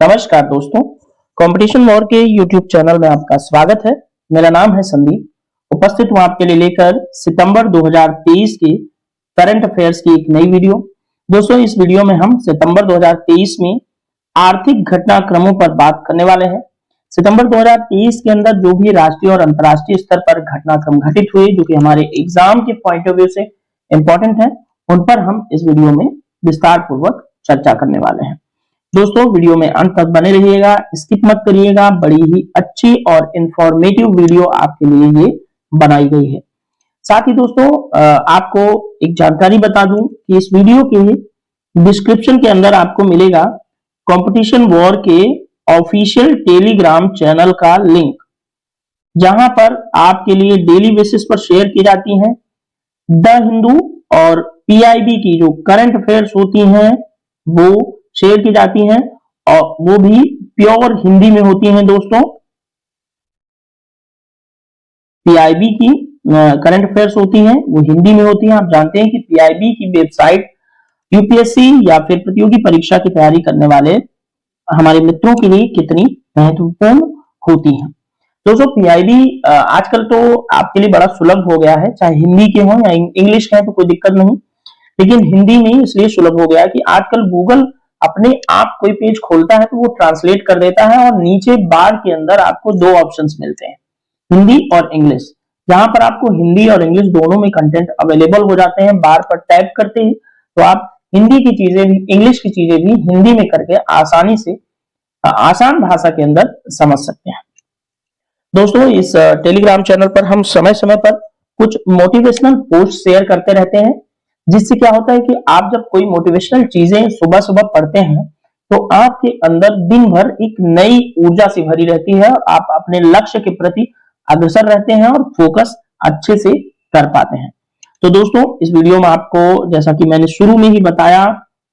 नमस्कार दोस्तों, competition war के YouTube चैनल में आपका स्वागत है। मेरा नाम है संदीप। उपस्थित हूं आपके लिए लेकर सितंबर 2023 की करंट अफेयर्स की एक नई वीडियो। दोस्तों, इस वीडियो में हम सितंबर 2023 में आर्थिक घटनाक्रमों पर बात करने वाले हैं। सितंबर 2023 के अंदर जो भी राष्ट्रीय और अंतर्राष्ट्रीय स्तर पर घटनाक्रम घटित हुए, जो कि हमारे एग्जाम के पॉइंट ऑफ व्यू से इंपॉर्टेंट है, उन पर हम इस वीडियो में विस्तार पूर्वक चर्चा करने वाले हैं। दोस्तों, वीडियो में अंत तक बने रहिएगा, स्किप मत करिएगा। बड़ी ही अच्छी और इंफॉर्मेटिव वीडियो आपके लिए ये बनाई गई है। साथ ही दोस्तों, आपको एक जानकारी बता दूं कि इस वीडियो के डिस्क्रिप्शन के अंदर आपको मिलेगा कंपटीशन वॉर के ऑफिशियल टेलीग्राम चैनल का लिंक, जहां पर आपके लिए डेली बेसिस पर शेयर की जाती हैं द हिंदू और पीआईबी की जो करंट अफेयर्स होती हैं वो शेयर की जाती हैं, और वो भी प्योर हिंदी में होती हैं। दोस्तों, पीआईबी की करंट अफेयर्स होती हैं वो हिंदी में होती हैं। आप जानते हैं कि पीआईबी की वेबसाइट यूपीएससी या फिर प्रतियोगी परीक्षा की तैयारी करने वाले हमारे मित्रों के लिए कितनी महत्वपूर्ण होती है। दोस्तों, पीआईबी आजकल तो आपके लिए बड़ा सुलभ हो गया है, चाहे हिंदी के हो या इंग्लिश के हैं तो कोई दिक्कत नहीं, लेकिन हिंदी में इसलिए सुलभ हो गया है कि आजकल गूगल अपने आप कोई पेज खोलता है तो वो ट्रांसलेट कर देता है, और नीचे बार के अंदर आपको दो ऑप्शंस मिलते हैं, हिंदी और इंग्लिश। जहां पर आपको हिंदी और इंग्लिश दोनों में कंटेंट अवेलेबल हो जाते हैं। बार पर टैप करते ही तो आप हिंदी की चीजें भी, इंग्लिश की चीजें भी हिंदी में करके आसानी से आसान भाषा के अंदर समझ सकते हैं। दोस्तों, इस टेलीग्राम चैनल पर हम समय समय पर कुछ मोटिवेशनल पोस्ट शेयर करते रहते हैं, जिससे क्या होता है कि आप जब कोई मोटिवेशनल चीजें सुबह सुबह पढ़ते हैं तो आपके अंदर दिन भर एक नई ऊर्जा से भरी रहती है, आप अपने लक्ष्य के प्रति अग्रसर रहते हैं और फोकस अच्छे से कर पाते हैं। तो दोस्तों, इस वीडियो में आपको, जैसा कि मैंने शुरू में ही बताया,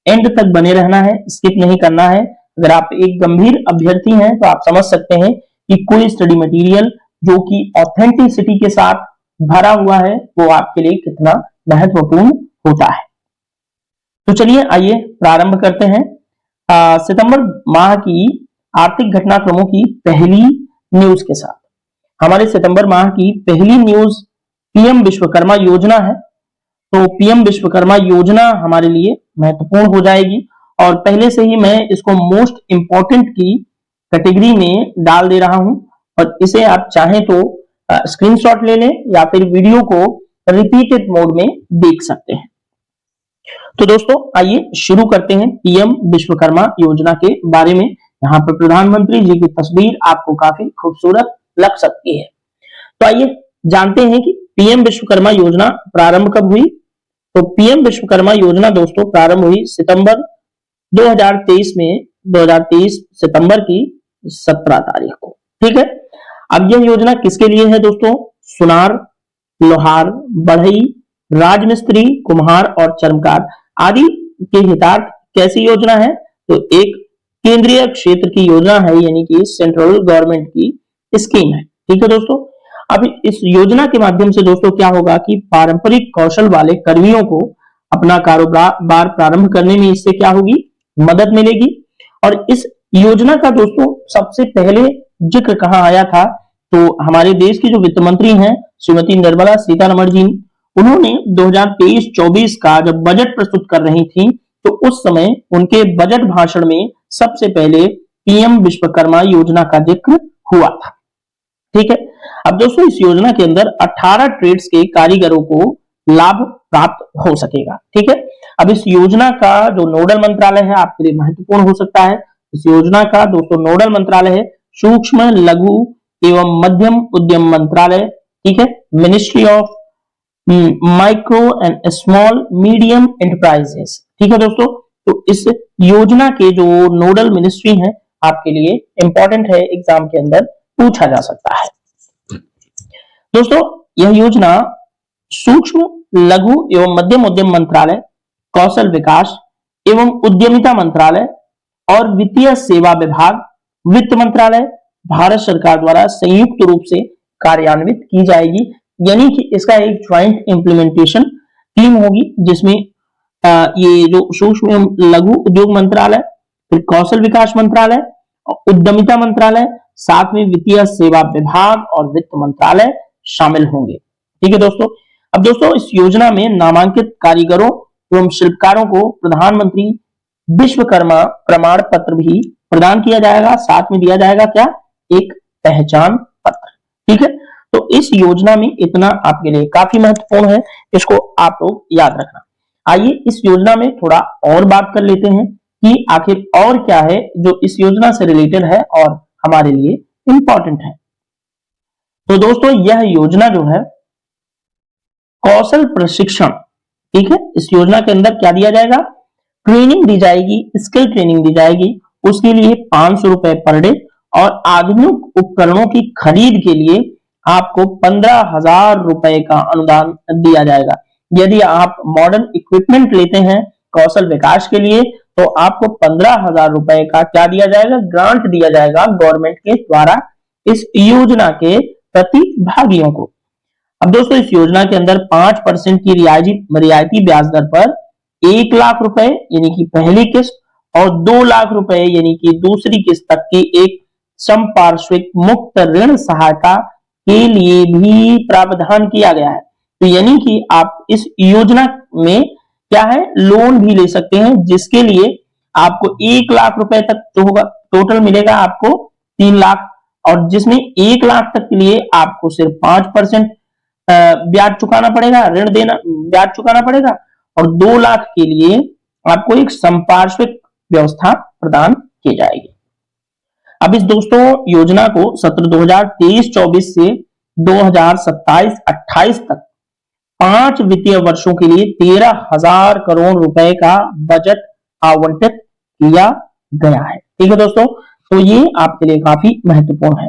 एंड तक बने रहना है, स्किप नहीं करना है। अगर आप एक गंभीर अभ्यर्थी हैं तो आप समझ सकते हैं कि कोई स्टडी मटेरियल जो कि ऑथेंटिसिटी के साथ भरा हुआ है वो आपके लिए कितना महत्वपूर्ण होता है। तो चलिए, आइए प्रारंभ करते हैं सितंबर माह की आर्थिक घटनाक्रमों की पहली न्यूज के साथ। हमारे सितंबर माह की पहली न्यूज पीएम विश्वकर्मा योजना है। तो पीएम विश्वकर्मा योजना हमारे लिए महत्वपूर्ण हो जाएगी, और पहले से ही मैं इसको मोस्ट इंपॉर्टेंट की कैटेगरी में डाल दे रहा हूं, और इसे आप चाहें तो स्क्रीनशॉट ले लें या फिर वीडियो को रिपीटेड मोड में देख सकते हैं। तो दोस्तों, आइए शुरू करते हैं पीएम विश्वकर्मा योजना के बारे में। यहाँ पर प्रधानमंत्री जी की तस्वीर आपको काफी खूबसूरत लग सकती है। तो आइए जानते हैं कि पीएम विश्वकर्मा योजना प्रारंभ कब हुई। तो पीएम विश्वकर्मा योजना दोस्तों प्रारंभ हुई सितंबर 2023 में, 2023 सितंबर की 17 तारीख को। ठीक है। अब यह योजना किसके लिए है दोस्तों? सुनार, लोहार, बढ़ई, राजमिस्त्री, कुम्हार और चर्मकार आदि के हितार्थ कैसी योजना है? तो एक केंद्रीय क्षेत्र की योजना है, यानी कि सेंट्रल गवर्नमेंट की स्कीम है। ठीक है दोस्तों। अब इस योजना के माध्यम से दोस्तों क्या होगा कि पारंपरिक कौशल वाले कर्मियों को अपना कारोबार प्रारंभ करने में इससे क्या होगी? मदद मिलेगी। और इस योजना का दोस्तों सबसे पहले जिक्र कहां आया था? तो हमारे देश की जो वित्त मंत्री हैं श्रीमती निर्मला सीतारमण जी, उन्होंने 2023-24 का जब बजट प्रस्तुत कर रही थी तो उस समय उनके बजट भाषण में सबसे पहले पीएम विश्वकर्मा योजना का जिक्र हुआ था। ठीक है। अब दोस्तों, इस योजना के अंदर 18 ट्रेड्स के कारीगरों को लाभ प्राप्त हो सकेगा। ठीक है। अब इस योजना का जो नोडल मंत्रालय है आपके लिए महत्वपूर्ण हो सकता है। इस योजना का दोस्तों नोडल मंत्रालय है सूक्ष्म, लघु एवं मध्यम उद्यम मंत्रालय। ठीक है। Ministry of micro and small medium enterprises. ठीक है दोस्तों। तो इस योजना के जो नोडल मिनिस्ट्री हैं आपके लिए इंपॉर्टेंट है, एग्जाम के अंदर पूछा जा सकता है। दोस्तों, यह योजना सूक्ष्म, लघु एवं मध्यम उद्यम मंत्रालय, कौशल विकास एवं उद्यमिता मंत्रालय और वित्तीय सेवा विभाग, वित्त मंत्रालय, भारत सरकार द्वारा संयुक्त रूप से कार्यान्वित की जाएगी। यानी कि इसका एक ज्वाइंट इंप्लीमेंटेशन टीम होगी, जिसमें ये जो सूक्ष्म लघु उद्योग मंत्रालय, फिर कौशल विकास मंत्रालय उद्यमिता मंत्रालय, साथ में वित्तीय सेवा विभाग और वित्त मंत्रालय शामिल होंगे। ठीक है दोस्तों। अब दोस्तों इस योजना में नामांकित कारीगरों एवं शिल्पकारों को प्रधानमंत्री विश्वकर्मा प्रमाण पत्र भी प्रदान किया जाएगा, साथ में दिया जाएगा क्या, एक पहचान पत्र। ठीक है, तो इस योजना में इतना आपके लिए काफी महत्वपूर्ण है, इसको आप लोग याद रखना। आइए इस योजना में थोड़ा और बात कर लेते हैं कि आखिर और क्या है जो इस योजना से रिलेटेड है और हमारे लिए इंपॉर्टेंट है। तो दोस्तों यह योजना जो है कौशल प्रशिक्षण, ठीक है, इस योजना के अंदर क्या दिया जाएगा, ट्रेनिंग दी जाएगी, स्किल ट्रेनिंग दी जाएगी, उसके लिए 500 रुपए पर डे और आधुनिक उपकरणों की खरीद के लिए आपको 15,000 रुपए का अनुदान दिया जाएगा। यदि आप मॉडर्न इक्विपमेंट लेते हैं कौशल विकास के लिए तो आपको 15,000 रुपए का क्या दिया जाएगा, ग्रांट दिया जाएगा गवर्नमेंट के द्वारा इस योजना के प्रतिभागियों को। अब दोस्तों इस योजना के अंदर 5% की रियायती ब्याज दर पर 1 लाख रुपए यानी कि पहली किस्त और 2 लाख रुपए यानी कि दूसरी किस्त तक की एक संपार्श्विक मुक्त ऋण सहायता के लिए भी प्रावधान किया गया है। तो यानी कि आप इस योजना में क्या है, लोन भी ले सकते हैं, जिसके लिए आपको 1 लाख रुपए तक जो होगा टोटल मिलेगा आपको 3 लाख, और जिसमें 1 लाख तक के लिए आपको सिर्फ 5% ब्याज चुकाना पड़ेगा, ऋण देना ब्याज चुकाना पड़ेगा, और 2 लाख के लिए आपको एक संपार्श्विक व्यवस्था प्रदान की जाएगी। अब इस दोस्तों योजना को सत्र 2023-24 से 2027-28 तक 5 वित्तीय वर्षों के लिए 13,000 करोड़ रुपए का बजट आवंटित किया गया है। ठीक है दोस्तों, तो ये आपके लिए काफी महत्वपूर्ण है।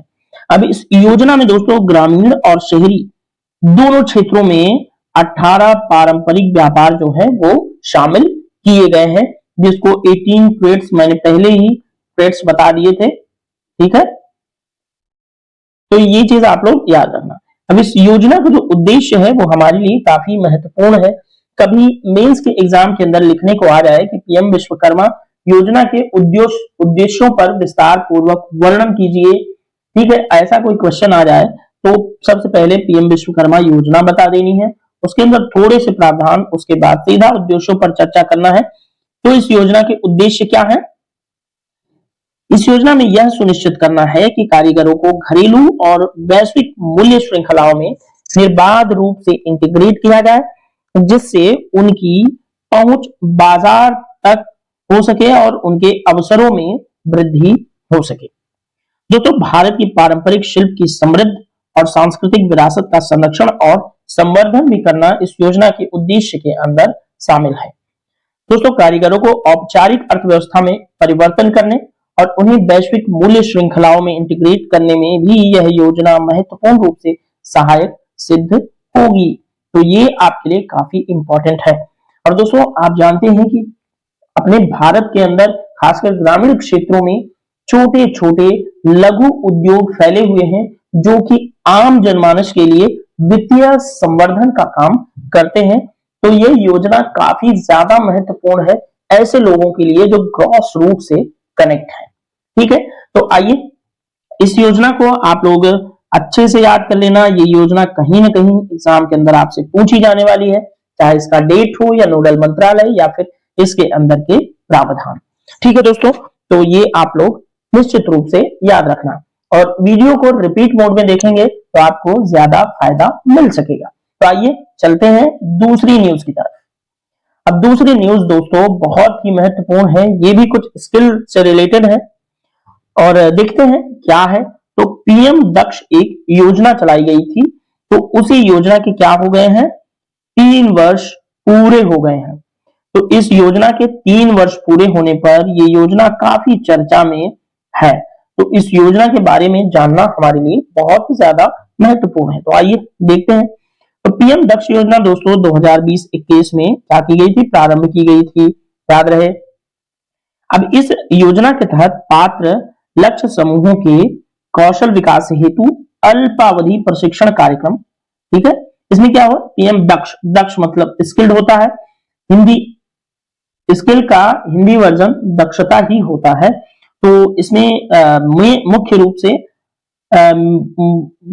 अब इस योजना में दोस्तों ग्रामीण और शहरी दोनों क्षेत्रों में 18 पारंपरिक व्यापार जो है वो शामिल किए गए हैं, जिसको 18 ट्रेड्स मैंने पहले ही ट्रेड्स बता दिए थे। ठीक है, तो ये चीज आप लोग याद रखना। अब इस योजना का जो उद्देश्य है वो हमारे लिए काफी महत्वपूर्ण है। कभी मेंस के एग्जाम के अंदर लिखने को आ जाए कि पीएम विश्वकर्मा योजना के उद्देश्यों पर विस्तार पूर्वक वर्णन कीजिए, ठीक है, ऐसा कोई क्वेश्चन आ जाए तो सबसे पहले पीएम विश्वकर्मा योजना बता देनी है, उसके अंदर थोड़े से प्रावधान, उसके बाद सीधा उद्देश्यों पर चर्चा करना है। तो इस योजना के उद्देश्य क्या है, इस योजना में यह सुनिश्चित करना है कि कारीगरों को घरेलू और वैश्विक मूल्य श्रृंखलाओं में निर्बाध रूप से इंटीग्रेट किया जाए, जिससे उनकी पहुंच बाजार तक हो सके और उनके अवसरों में वृद्धि हो सके। दोस्तों भारत की पारंपरिक शिल्प की समृद्ध और सांस्कृतिक विरासत का संरक्षण और संवर्धन भी करना इस योजना के उद्देश्य के अंदर शामिल है। दोस्तों कारीगरों को औपचारिक अर्थव्यवस्था में परिवर्तन करने और उन्हें वैश्विक मूल्य श्रृंखलाओं में इंटीग्रेट करने में भी यह योजना महत्वपूर्ण रूप से सहायक सिद्ध होगी। तो ये आपके लिए काफी इंपॉर्टेंट है। और दोस्तों आप जानते हैं कि अपने भारत के अंदर खासकर ग्रामीण क्षेत्रों में छोटे छोटे लघु उद्योग फैले हुए हैं, जो कि आम जनमानस के लिए वित्तीय संवर्धन का काम करते हैं। तो ये योजना काफी ज्यादा महत्वपूर्ण है ऐसे लोगों के लिए जो ग्रॉस रूट से कनेक्ट है। ठीक है, तो आइए इस योजना को आप लोग अच्छे से याद कर लेना। ये योजना कहीं ना कहीं एग्जाम के अंदर आपसे पूछी जाने वाली है, चाहे इसका डेट हो या नोडल मंत्रालय या फिर इसके अंदर के प्रावधान। ठीक है दोस्तों, तो ये आप लोग निश्चित रूप से याद रखना और वीडियो को रिपीट मोड में देखेंगे तो आपको ज्यादा फायदा मिल सकेगा। तो आइए चलते हैं दूसरी न्यूज की तरफ। अब दूसरी न्यूज दोस्तों बहुत ही महत्वपूर्ण है, ये भी कुछ स्किल से रिलेटेड है और देखते हैं क्या है। तो पीएम दक्ष एक योजना चलाई गई थी, तो उसी योजना के क्या हो गए हैं, 3 वर्ष पूरे हो गए हैं। तो इस योजना के 3 वर्ष पूरे होने पर ये योजना काफी चर्चा में है। तो इस योजना के बारे में जानना हमारे लिए बहुत ज्यादा महत्वपूर्ण है। तो आइए देखते हैं। तो पीएम दक्ष योजना दोस्तों 2020-21 में क्या की गई थी, प्रारंभ की गई थी, याद रहे। अब इस योजना के तहत पात्र लक्ष्य समूहों के कौशल विकास हेतु अल्पावधि प्रशिक्षण कार्यक्रम, ठीक है, इसमें क्या हुआ, पीएम दक्ष, दक्ष मतलब स्किल्ड होता है, हिंदी स्किल का हिंदी वर्जन दक्षता ही होता है। तो इसमें मुख्य रूप से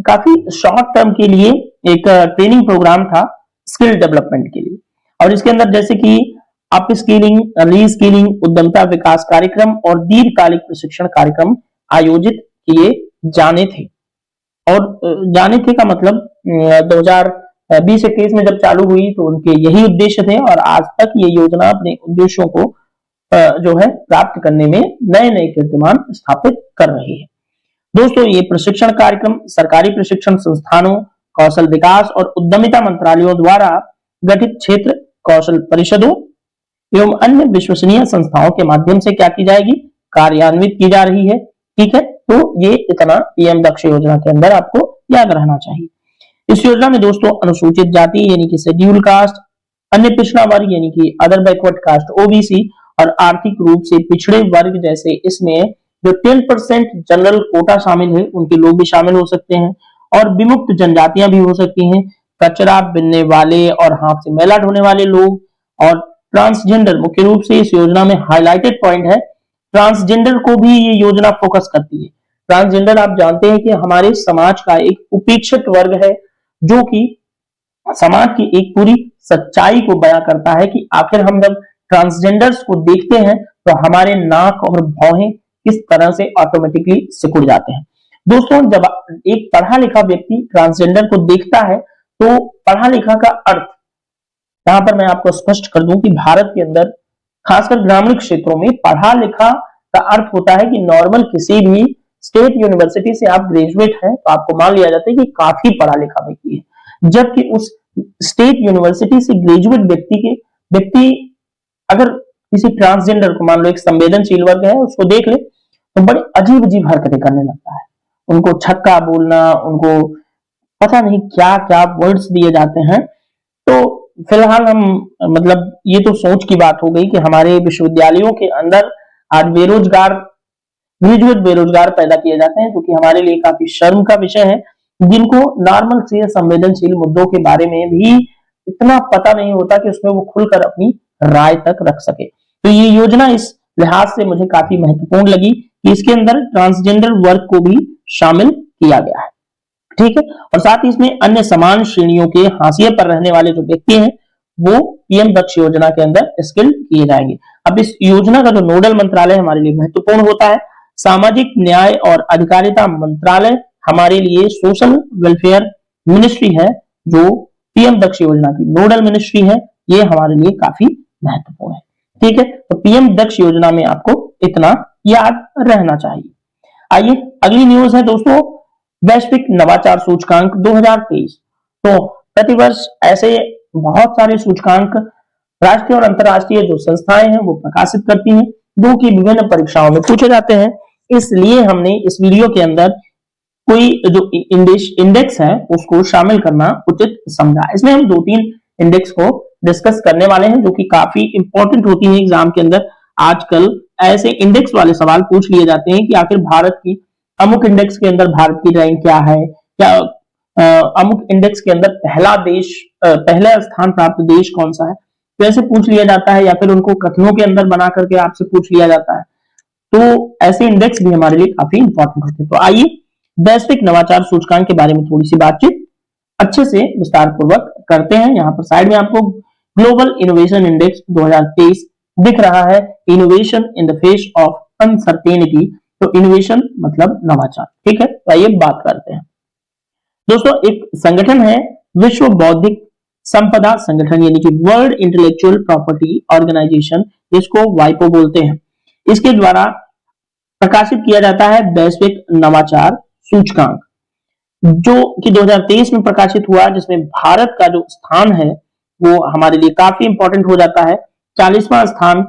काफी शॉर्ट टर्म के लिए एक ट्रेनिंग प्रोग्राम था स्किल डेवलपमेंट के लिए, और इसके अंदर जैसे कि अप स्किलिंग, री स्किलिंग, उद्यमिता विकास कार्यक्रम और दीर्घकालिक प्रशिक्षण कार्यक्रम आयोजित किए जाने थे। और जाने थे का मतलब 2020-21 में जब चालू हुई तो उनके यही उद्देश्य थे, और आज तक ये योजना अपने उद्देश्यों को जो है प्राप्त करने में नए नए कीर्तिमान स्थापित कर रही है। दोस्तों, ये प्रशिक्षण कार्यक्रम सरकारी प्रशिक्षण संस्थानों, कौशल विकास और उद्यमिता मंत्रालयों द्वारा गठित क्षेत्र कौशल परिषदों एवं अन्य विश्वसनीय संस्थाओं के माध्यम से क्या की जाएगी, कार्यान्वित की जा रही है। ठीक है, तो ये इतना पीएम दक्ष योजना के अंदर आपको याद रहना चाहिए। इस योजना में दोस्तों अनुसूचित जाति यानी कि शेड्यूल कास्ट, अन्य पिछड़ा वर्ग यानी कि अदर बैकवर्ड कास्ट ओबीसी, और आर्थिक रूप से पिछड़े वर्ग जैसे इसमें जो 10% जनरल कोटा शामिल है उनके लोग भी शामिल हो सकते हैं, और विमुक्त जनजातियां भी हो सकती हैं, कचरा बिनने वाले और हाथ से मैला ढोने वाले लोग, और ट्रांसजेंडर मुख्य रूप से इस योजना में हाईलाइटेड पॉइंट है। ट्रांसजेंडर को भी ये योजना फोकस करती है। ट्रांसजेंडर आप जानते हैं कि हमारे समाज का एक उपेक्षित वर्ग है, जो कि समाज की एक पूरी सच्चाई को बयां करता है कि आखिर हम जब ट्रांसजेंडर्स को देखते हैं तो हमारे नाक और भौहें किस तरह से ऑटोमेटिकली सिकुड़ जाते हैं। दोस्तों, जब एक पढ़ा लिखा व्यक्ति ट्रांसजेंडर को देखता है तो पढ़ा लिखा का अर्थ, यहां पर मैं आपको स्पष्ट कर दूं कि भारत के अंदर खासकर ग्रामीण क्षेत्रों में पढ़ा लिखा का अर्थ होता है कि नॉर्मल किसी भी स्टेट यूनिवर्सिटी से आप ग्रेजुएट हैं तो आपको मान लिया जाता है कि काफी पढ़ा लिखा व्यक्ति है। जबकि उस स्टेट यूनिवर्सिटी से ग्रेजुएट व्यक्ति अगर किसी ट्रांसजेंडर को, मान लो एक संवेदनशील वर्ग है, उसको देख ले तो बड़ी अजीब अजीब हरकतें करने लगता है। उनको छक्का बोलना, उनको पता नहीं क्या क्या वर्ड्स दिए जाते हैं। तो फिलहाल हम मतलब ये तो सोच की बात हो गई कि हमारे विश्वविद्यालयों के अंदर आज ग्रेजुएट बेरोजगार पैदा किए जाते हैं, जो कि हमारे लिए काफी शर्म का विषय है, जिनको नॉर्मल से संवेदनशील मुद्दों के बारे में भी इतना पता नहीं होता कि उसमें वो खुलकर अपनी राय तक रख सके। तो ये योजना इस लिहाज से मुझे काफी महत्वपूर्ण लगी कि इसके अंदर ट्रांसजेंडर वर्ग को भी शामिल किया गया है। ठीक है, और साथ ही इसमें अन्य समान श्रेणियों के हाशिए पर रहने वाले जो व्यक्ति हैं वो पीएम दक्ष योजना के अंदर स्किल किए जाएंगे। अब इस योजना का जो नोडल मंत्रालय हमारे लिए महत्वपूर्ण होता है, सामाजिक न्याय और अधिकारिता मंत्रालय हमारे लिए सोशल वेलफेयर मिनिस्ट्री है, जो पीएम दक्ष योजना की नोडल मिनिस्ट्री है, ये हमारे लिए काफी महत्वपूर्ण है। ठीक है, तो पीएम दक्ष योजना में आपको इतना याद रहना चाहिए। आइए अगली न्यूज है दोस्तों, वैश्विक नवाचार सूचकांक 2023। तो प्रतिवर्ष ऐसे बहुत सारे सूचकांक राष्ट्रीय और अंतरराष्ट्रीय जो संस्थाएं हैं वो प्रकाशित करती हैं, जो कि विभिन्न परीक्षाओं में पूछे जाते हैं। इसलिए हमने इस वीडियो के अंदर कोई जो इंडेक्स है उसको शामिल करना उचित समझा। इसमें हम 2-3 इंडेक्स को डिस्कस करने वाले हैं, जो कि काफी इंपॉर्टेंट होती है एग्जाम के अंदर। आजकल ऐसे इंडेक्स वाले सवाल पूछ लिए जाते हैं कि आखिर भारत की अमुक इंडेक्स के अंदर भारत की रैंक क्या है, क्या अमुक इंडेक्स के अंदर पहला स्थान प्राप्त देश कौन सा है, तो ऐसे पूछ लिया जाता है, या फिर उनको कथनों के अंदर बना करके आपसे पूछ लिया जाता है। तो ऐसे इंडेक्स भी हमारे लिए काफी इंपॉर्टेंट होते हैं। तो आइए वैश्विक नवाचार सूचकांक के बारे में थोड़ी सी बातचीत अच्छे से विस्तार पूर्वक करते हैं। यहाँ पर साइड में आपको ग्लोबल इनोवेशन इंडेक्स 2023 दिख रहा है, innovation in the face of uncertainty. तो इनोवेशन मतलब नवाचार। ठीक है, तो आइए बात करते हैं। दोस्तों, एक संगठन है विश्व बौद्धिक संपदा संगठन, यानी कि वर्ल्ड इंटेलेक्चुअल प्रॉपर्टी ऑर्गेनाइजेशन, इसको वाइपो बोलते हैं। इसके द्वारा प्रकाशित किया जाता है वैश्विक नवाचार सूचकांक, जो कि 2023 में प्रकाशित हुआ, जिसमें भारत का जो स्थान है वो हमारे लिए काफी इंपॉर्टेंट हो जाता है। 40वां स्थान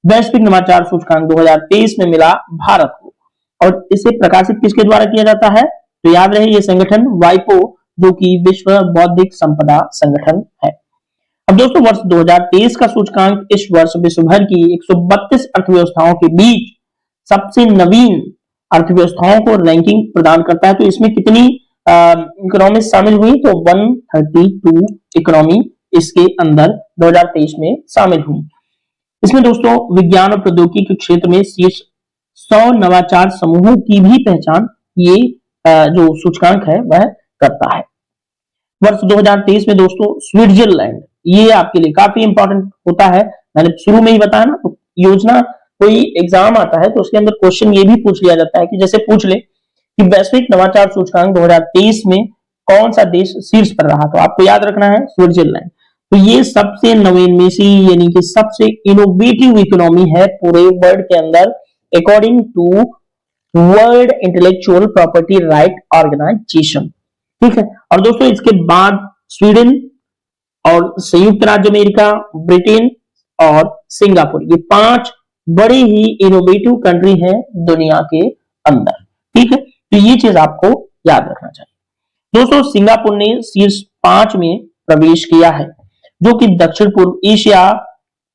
वैश्विक नवाचार सूचकांक 2023 में मिला भारत को। और इसे प्रकाशित किसके द्वारा किया जाता है, तो याद रहे ये संगठन वाइपो, जो कि विश्व बौद्धिक संपदा संगठन है। अब दोस्तों, वर्ष 2023 का सूचकांक इस वर्ष विश्व भर की 132 अर्थव्यवस्थाओं के बीच सबसे नवीन अर्थव्यवस्थाओं को रैंकिंग प्रदान करता है। तो इसमें कितनी इकोनॉमी शामिल हुई, तो 132 इकोनॉमी इसके अंदर 2023 में शामिल हुई। इसमें दोस्तों विज्ञान और प्रौद्योगिकी के क्षेत्र में शीर्ष 100 नवाचार समूहों की भी पहचान ये जो सूचकांक है वह करता है। वर्ष 2023 में दोस्तों स्विट्जरलैंड, ये आपके लिए काफी इंपॉर्टेंट होता है। मैंने शुरू में ही बताया ना, तो योजना कोई एग्जाम आता है तो उसके अंदर क्वेश्चन ये भी पूछ लिया जाता है कि जैसे पूछ ले कि वैश्विक नवाचार सूचकांक 2023 में कौन सा देश शीर्ष पर रहा, तो आपको याद रखना है स्विट्जरलैंड। तो ये सबसे नवीनमेशी यानी कि सबसे इनोवेटिव इकोनॉमी है पूरे वर्ल्ड के अंदर according to world intellectual property right organisation. ठीक है, और दोस्तों इसके बाद स्वीडन और संयुक्त राज्य अमेरिका, ब्रिटेन और सिंगापुर, ये 5 बड़े ही इनोवेटिव कंट्री हैं दुनिया के अंदर। ठीक है, तो ये चीज आपको याद रखना चाहिए। दोस्तों सिंगापुर ने शीर्ष 5 में प्रवेश किया है, जो कि दक्षिण पूर्व एशिया,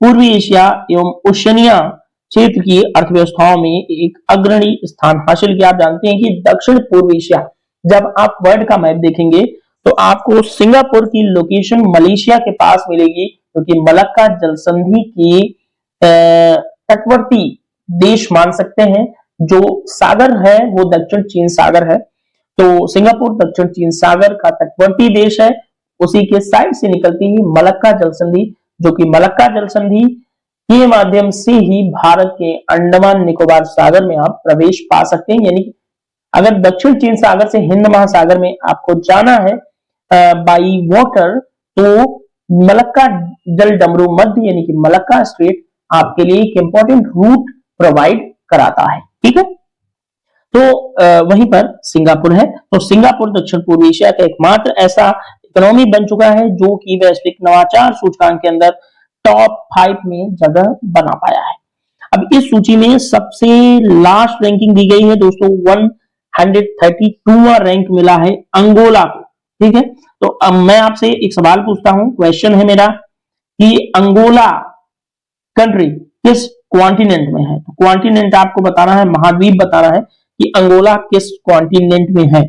पूर्वी एशिया एवं ओशिनिया क्षेत्र की अर्थव्यवस्थाओं में एक अग्रणी स्थान हासिल किया। आप जानते हैं कि दक्षिण पूर्व एशिया, जब आप वर्ल्ड का मैप देखेंगे तो आपको सिंगापुर की लोकेशन मलेशिया के पास मिलेगी, क्योंकि मलक्का जलसंधि की तटवर्ती देश मान सकते हैं। जो सागर है वो दक्षिण चीन सागर है, तो सिंगापुर दक्षिण चीन सागर का तटवर्ती देश है। उसी के साइड से निकलती ही मलक्का जलसंधि, जो कि मलक्का जलसंधि के माध्यम से ही भारत के अंडमान निकोबार सागर में आप प्रवेश पा सकते हैं। यानी अगर दक्षिण चीन सागर से हिंद महासागर में आपको जाना है बाई वाटर, तो मलक्का जल डमरू मध्य यानी कि मलक्का स्ट्रेट आपके लिए एक इंपॉर्टेंट रूट प्रोवाइड कराता है। ठीक है, तो वहीं पर सिंगापुर है। तो सिंगापुर दक्षिण पूर्व एशिया का एकमात्र ऐसा इकोनॉमी बन चुका है जो कि वैश्विक नवाचार सूचकांक के अंदर टॉप 5 में जगह बना पाया है। अब इस सूची में सबसे लास्ट रैंकिंग दी गई है दोस्तों, 132वां रैंक मिला है अंगोला को। ठीक है, तो अब मैं आपसे एक सवाल पूछता हूं, क्वेश्चन है मेरा कि अंगोला कंट्री किस क्वांटिनेंट में है। तो क्वांटिनेंट आपको बताना है, महाद्वीप बताना है कि अंगोला किस क्वांटिनेंट में है।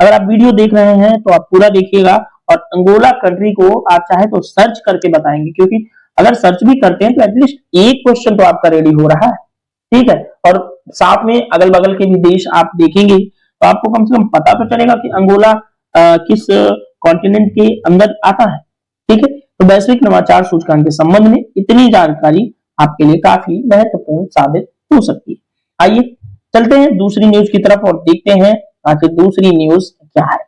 अगर आप वीडियो देख रहे हैं तो आप पूरा देखिएगा, और अंगोला कंट्री को आप चाहे तो सर्च करके बताएंगे, क्योंकि अगर सर्च भी करते हैं तो एटलीस्ट एक क्वेश्चन तो आपका रेडी हो रहा है। ठीक है, और साथ में अगल बगल के भी देश आप देखेंगे तो आपको कम से कम पता तो चलेगा कि अंगोला किस कॉन्टिनेंट के अंदर आता है। ठीक है, तो वैश्विक नवाचार सूचकांक के संबंध में इतनी जानकारी आपके लिए काफी महत्वपूर्ण साबित हो सकती है। आइए चलते हैं दूसरी न्यूज की तरफ और देखते हैं आखिर दूसरी न्यूज क्या है।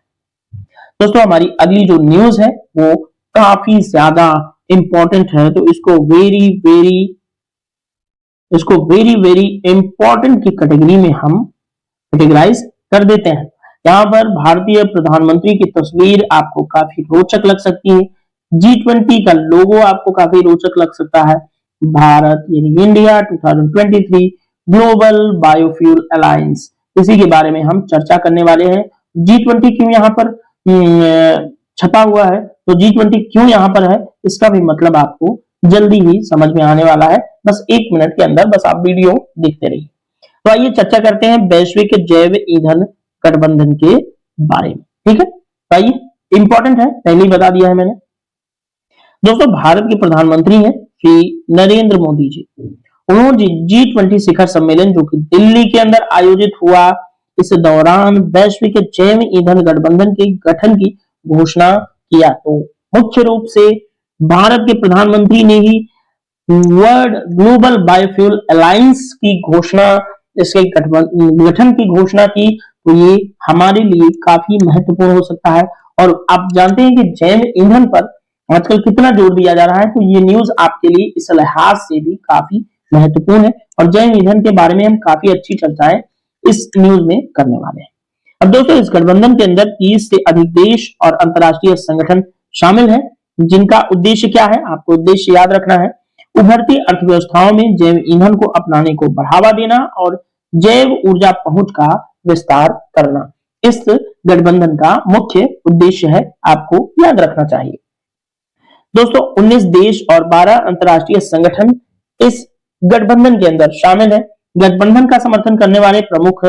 दोस्तों हमारी अगली जो न्यूज है वो काफी ज्यादा इंपॉर्टेंट है, तो इसको वेरी वेरी इंपॉर्टेंट की कैटेगरी में हम कैटेगराइज कर देते हैं। यहाँ पर भारतीय प्रधानमंत्री की तस्वीर आपको काफी रोचक लग सकती है, G20 का लोगो आपको काफी रोचक लग सकता है, भारत यानी इंडिया 2023 ग्लोबल बायोफ्यूल अलायंस, इसी के बारे में हम चर्चा करने वाले हैं। G20 क्यों यहाँ पर छपा हुआ है, तो G20 क्यों यहाँ पर है, इसका भी मतलब आपको जल्दी ही समझ में आने वाला है, बस 1 मिनट के अंदर, बस आप वीडियो देखते रहिए। तो आइए चर्चा करते हैं वैश्विक जैव ईंधन गठबंधन के बारे में। ठीक है, तो आइए, इंपॉर्टेंट है, पहले ही बता दिया है मैंने। दोस्तों भारत के प्रधानमंत्री हैं श्री नरेंद्र मोदी जी, उन्होंने G20 शिखर सम्मेलन जो कि दिल्ली के अंदर आयोजित हुआ, इस दौरान वैश्विक जैव ईंधन गठबंधन के गठन की घोषणा किया। तो मुख्य रूप से भारत के प्रधानमंत्री ने ही वर्ल्ड ग्लोबल बायोफ्यूल अलायंस की घोषणा, इसके गठन की घोषणा की, तो ये हमारे लिए काफी महत्वपूर्ण हो सकता है। और आप जानते हैं कि जैव ईंधन पर आजकल कितना जोर दिया जा रहा है, तो ये न्यूज आपके लिए इस लिहाज से भी काफी महत्वपूर्ण है, और जैव ईंधन के बारे में हम काफी अच्छी चर्चाएं इस न्यूज में करने वाले हैं। अब दोस्तों इस गठबंधन के अंदर 30 से अधिक देश और अंतरराष्ट्रीय संगठन शामिल हैं, जिनका उद्देश्य क्या है, आपको उद्देश्य याद रखना है, उभरती अर्थव्यवस्थाओं में जैव ईंधन को अपनाने को बढ़ावा देना और जैव ऊर्जा पहुंच का विस्तार करना, इस गठबंधन का मुख्य उद्देश्य है, आपको याद रखना चाहिए। दोस्तों 19 देश और 12 अंतरराष्ट्रीय संगठन इस गठबंधन के अंदर शामिल है। गठबंधन का समर्थन करने वाले प्रमुख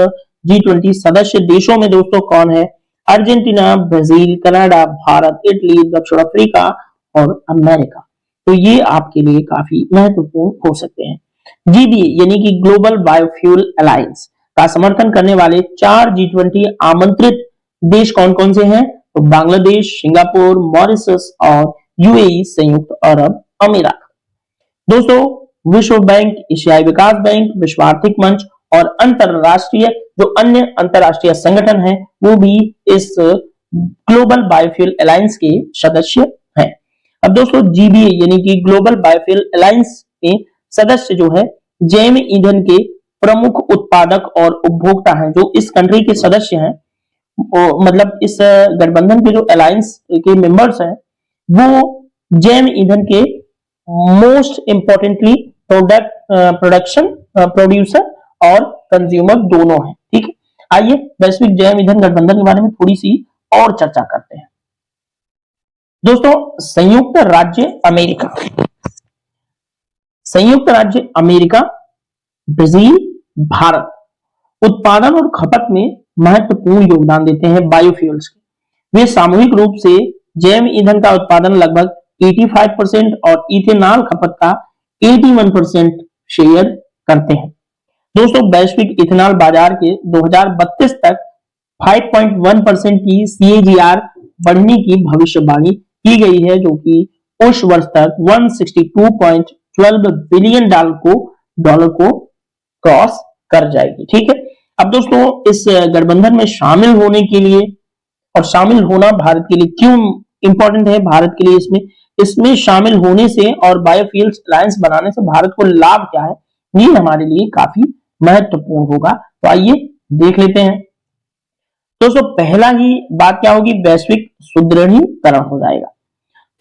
G20 सदस्य देशों में दोस्तों कौन है, Argentina, Brazil, Canada, Bharat, Italy, दक्षिण अफ्रीका और अमेरिका। तो ये आपके लिए काफी महत्वपूर्ण हो सकते हैं। जीबीए यानी कि ग्लोबल बायोफ्यूल अलायंस का समर्थन करने वाले 4 G20 आमंत्रित देश कौन कौन से हैं? तो बांग्लादेश, सिंगापुर, मॉरिशस और यूएई संयुक्त अरब अमीरात। दोस्तों, विश्व बैंक, एशियाई विकास बैंक, विश्व आर्थिक मंच और अंतरराष्ट्रीय जो अन्य अंतरराष्ट्रीय संगठन हैं वो भी इस ग्लोबल बायोफ्यूल अलायंस के सदस्य हैं। अब दोस्तों, जीबीए यानी कि ग्लोबल बायोफ्यूल अलायंस के सदस्य जो है जैव ईंधन के प्रमुख उत्पादक और उपभोक्ता हैं। जो इस कंट्री के सदस्य हैं, मतलब इस गठबंधन के जो अलायंस के मेंबर्स हैं, वो जैव ईंधन के मोस्ट इंपॉर्टेंटली प्रोडक्शन प्रोड्यूसर और कंज्यूमर दोनों हैं। ठीक है, आइए वैश्विक जैव ईंधन गठबंधन के बारे में थोड़ी सी और चर्चा करते हैं। दोस्तों, संयुक्त राज्य अमेरिका, संयुक्त राज्य अमेरिका, ब्राजील, भारत उत्पादन और खपत में महत्वपूर्ण योगदान देते हैं बायोफ्यूल्स के। वे सामूहिक रूप से जैव ईंधन का उत्पादन लगभग 85% और इथेनॉल खपत का 81% शेयर करते हैं। दोस्तों, वैश्विक इथेनॉल बाजार के 2032 तक 5.1% की CAGR बढ़ने की भविष्यवाणी की गई है, जो कि उस वर्ष तक 162.12 बिलियन डॉलर को क्रॉस कर जाएगी। ठीक है, अब दोस्तों, इस गठबंधन में शामिल होने के लिए और शामिल होना भारत के लिए क्यों इंपॉर्टेंट है? भारत के लिए इसमें शामिल होने से और बायोफ्यूल्स अलायंस बनाने से भारत को लाभ क्या है, ये हमारे लिए काफी महत्वपूर्ण होगा। तो आइए देख लेते हैं। दोस्तों, पहला ही बात क्या होगी? वैश्विक सुदृढ़ीकरण हो जाएगा।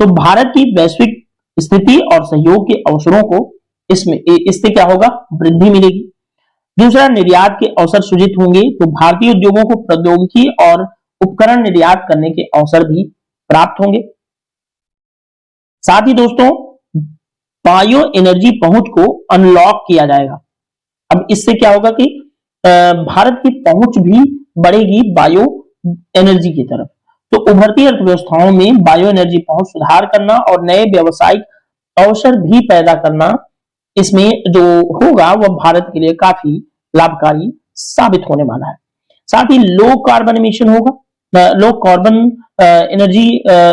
तो भारत की वैश्विक स्थिति और सहयोग के अवसरों को इससे क्या होगा? वृद्धि मिलेगी। दूसरा, निर्यात के अवसर सृजित होंगे। तो भारतीय उद्योगों को प्रौद्योगिकी और उपकरण निर्यात करने के अवसर भी प्राप्त होंगे। साथ ही दोस्तों, बायो एनर्जी पहुंच को अनलॉक किया जाएगा। अब इससे क्या होगा कि भारत की पहुंच भी बढ़ेगी बायो एनर्जी की तरफ। तो उभरती अर्थव्यवस्थाओं में बायो एनर्जी पहुंच सुधार करना और नए व्यावसायिक अवसर भी पैदा करना, इसमें जो होगा वह भारत के लिए काफी लाभकारी साबित होने वाला है। साथ ही लो कार्बन एमिशन होगा, लो कार्बन एनर्जी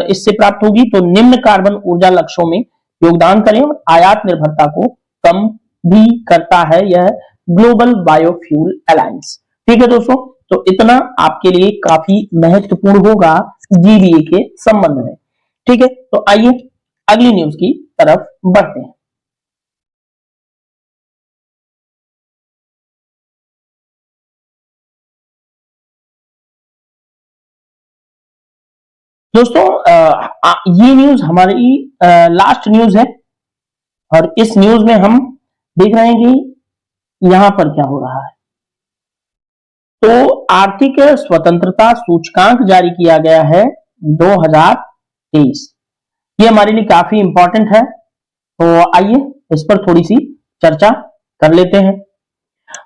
इससे प्राप्त होगी। तो निम्न कार्बन ऊर्जा लक्ष्यों में योगदान करें और आयात निर्भरता को कम भी करता है यह ग्लोबल बायोफ्यूल अलायंस। ठीक है दोस्तों, तो इतना आपके लिए काफी महत्वपूर्ण होगा जीबीए के संबंध में। ठीक है, तो आइए अगली न्यूज की तरफ बढ़ते हैं। दोस्तों, ये न्यूज हमारी लास्ट न्यूज है और इस न्यूज में हम देख रहे हैं कि यहां पर क्या हो रहा है। तो आर्थिक स्वतंत्रता सूचकांक जारी किया गया है 2023। ये हमारे लिए काफी इंपॉर्टेंट है, तो आइए इस पर थोड़ी सी चर्चा कर लेते हैं।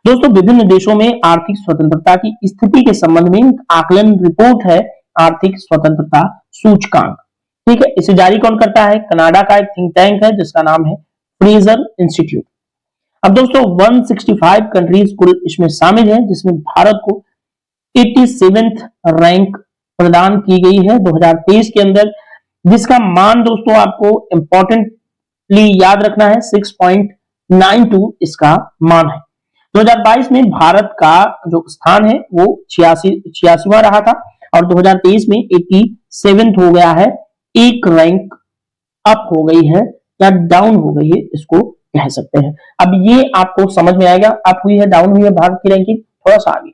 दोस्तों, विभिन्न देशों में आर्थिक स्वतंत्रता की स्थिति के संबंध में एक आकलन रिपोर्ट है आर्थिक स्वतंत्रता सूचकांक। ठीक है, इसे जारी कौन करता है? कनाडा का एक थिंक टैंक है जिसका नाम है फ्रेजर इंस्टीट्यूट। अब दोस्तों, 165 कंट्रीज कुल इसमें शामिल है, जिसमें भारत को 87th रैंक प्रदान की गई है 2023 के अंदर, जिसका मान दोस्तों आपको इंपॉर्टेंटली याद रखना है 6.92 इसका मान है। 2022 में भारत का जो स्थान है वो 86वां रहा था और 2023 में 87th हो गया है। एक रैंक अप हो गई है या डाउन हो गई है, इसको कह सकते हैं। अब ये आपको समझ में आएगा, अप हुई है डाउन हुई है भारत की रैंकिंग, थोड़ा सा आगे।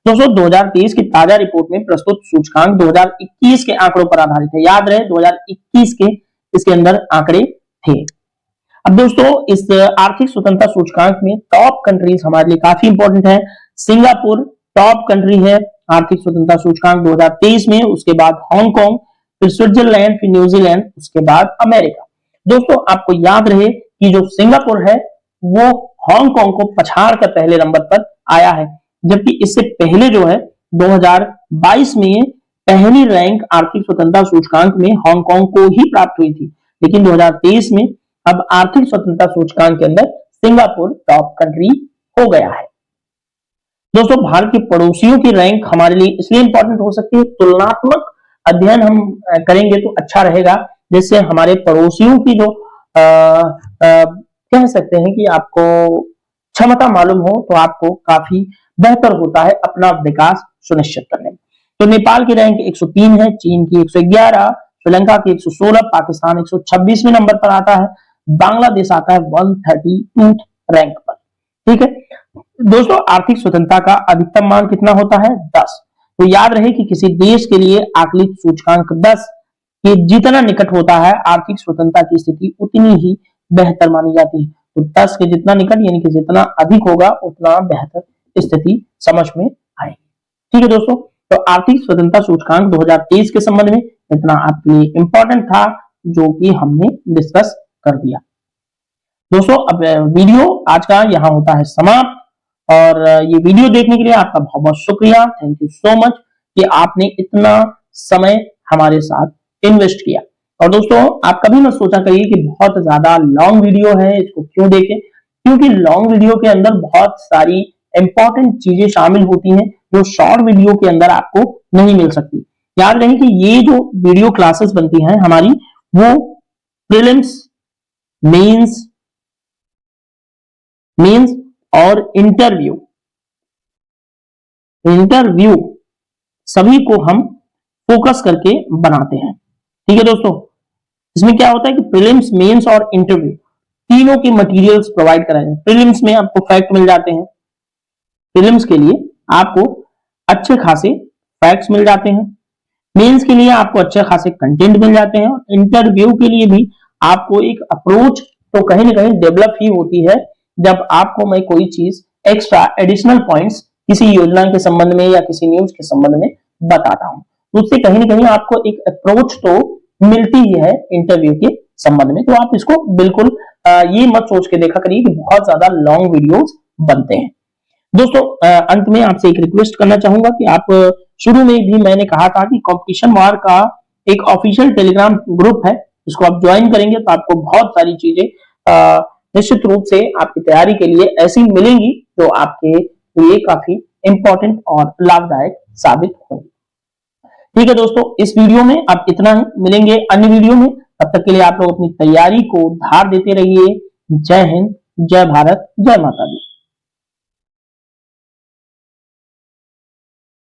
दोस्तों, 2023 की ताजा रिपोर्ट में प्रस्तुत सूचकांक 2021 के आंकड़ों पर आधारित है। याद रहे 2021 के इसके अंदर आंकड़े थे। अब दोस्तों, इस आर्थिक स्वतंत्रता सूचकांक में टॉप कंट्रीज हमारे लिए काफी इंपॉर्टेंट है। सिंगापुर टॉप कंट्री है आर्थिक स्वतंत्रता सूचकांक 2023 में, उसके बाद हांगकांग, फिर स्विट्जरलैंड, फिर न्यूजीलैंड, उसके बाद अमेरिका। दोस्तों, आपको याद रहे कि जो सिंगापुर है वो हांगकांग को पछाड़ कर पहले नंबर पर आया है, जबकि इससे पहले जो है 2022 में पहली रैंक आर्थिक स्वतंत्रता सूचकांक में हांगकांग को ही प्राप्त हुई थी, लेकिन 2023 में अब आर्थिक स्वतंत्रता सूचकांक के अंदर सिंगापुर टॉप कंट्री हो गया है। दोस्तों, भारत के पड़ोसियों की रैंक हमारे लिए इसलिए इंपॉर्टेंट हो सकती है, तुलनात्मक अध्ययन हम करेंगे तो अच्छा रहेगा, जिससे हमारे पड़ोसियों की जो कह सकते हैं कि आपको क्षमता मालूम हो तो आपको काफी बेहतर होता है अपना विकास सुनिश्चित करने में। तो नेपाल की रैंक 103 है, चीन की 111, श्रीलंका की 116, पाकिस्तान 126वें नंबर पर आता है, बांग्लादेश आता है 132 रैंक पर। ठीक है दोस्तों, आर्थिक स्वतंत्रता का अधिकतम मान कितना होता है? 10। तो याद रहे कि किसी देश के लिए आकलित सूचकांक 10 के जितना निकट होता है, आर्थिक स्वतंत्रता की स्थिति उतनी ही बेहतर मानी जाती है। तो 10 के जितना निकट यानी कि जितना अधिक होगा उतना बेहतर स्थिति समझ में आएगी। ठीक है दोस्तों, तो आर्थिक स्वतंत्रता सूचकांक 2023 के संबंध में इतना आपके लिए इंपॉर्टेंट था, जो कि हमने डिस्कस कर दिया। दोस्तों, अब वीडियो आज का यहाँ होता है समाप्त, और ये वीडियो देखने के लिए आपका बहुत बहुत शुक्रिया। थैंक यू सो मच कि आपने इतना समय हमारे साथ इन्वेस्ट किया। और दोस्तों, आप कभी मत सोचा करिए कि बहुत ज्यादा लॉन्ग वीडियो है, इसको क्यों देखें, क्योंकि लॉन्ग वीडियो के अंदर बहुत सारी इंपॉर्टेंट चीजें शामिल होती हैं जो शॉर्ट वीडियो के अंदर आपको नहीं मिल सकती। याद रहे कि ये जो वीडियो क्लासेस बनती हैं हमारी, वो प्रीलिम्स, मेंस और इंटरव्यू सभी को हम फोकस करके बनाते हैं। ठीक है दोस्तों, इसमें क्या होता है कि प्रीलिम्स, मेंस और इंटरव्यू तीनों के मटेरियल्स प्रोवाइड कराए जाते हैं। प्रीलिम्स में आपको फैक्ट मिल जाते हैं, प्रीलिम्स के लिए आपको अच्छे खासे फैक्ट्स मिल जाते हैं, मेंस के लिए आपको अच्छे खासे कंटेंट मिल जाते हैं, और इंटरव्यू के लिए भी आपको एक अप्रोच तो कहीं ना कहीं डेवलप ही होती है, जब आपको मैं कोई चीज एक्स्ट्रा एडिशनल पॉइंट्स किसी योजना के संबंध में या किसी न्यूज के संबंध में बताता हूं, तो उससे कहीं ना कहीं आपको एक अप्रोच तो मिलती ही है इंटरव्यू के संबंध में। तो आप इसको बिल्कुल ये मत सोच के देखा करिए कि बहुत ज्यादा लॉन्ग वीडियोस बनते हैं। दोस्तों, अंत में आपसे एक रिक्वेस्ट करना चाहूंगा कि आप शुरू में भी मैंने कहा था कि कंपटीशन वार का एक ऑफिशियल टेलीग्राम ग्रुप है, इसको आप ज्वाइन करेंगे तो आपको बहुत सारी चीजें निश्चित रूप से आपकी तैयारी के लिए ऐसी मिलेंगी जो आपके लिए काफी इंपॉर्टेंट और लाभदायक साबित होंगी। ठीक है दोस्तों, इस वीडियो में आप इतना ही, मिलेंगे अन्य वीडियो में। तब तक के लिए आप लोग अपनी तैयारी को धार देते रहिए। जय हिंद, जय भारत, जय माता दी।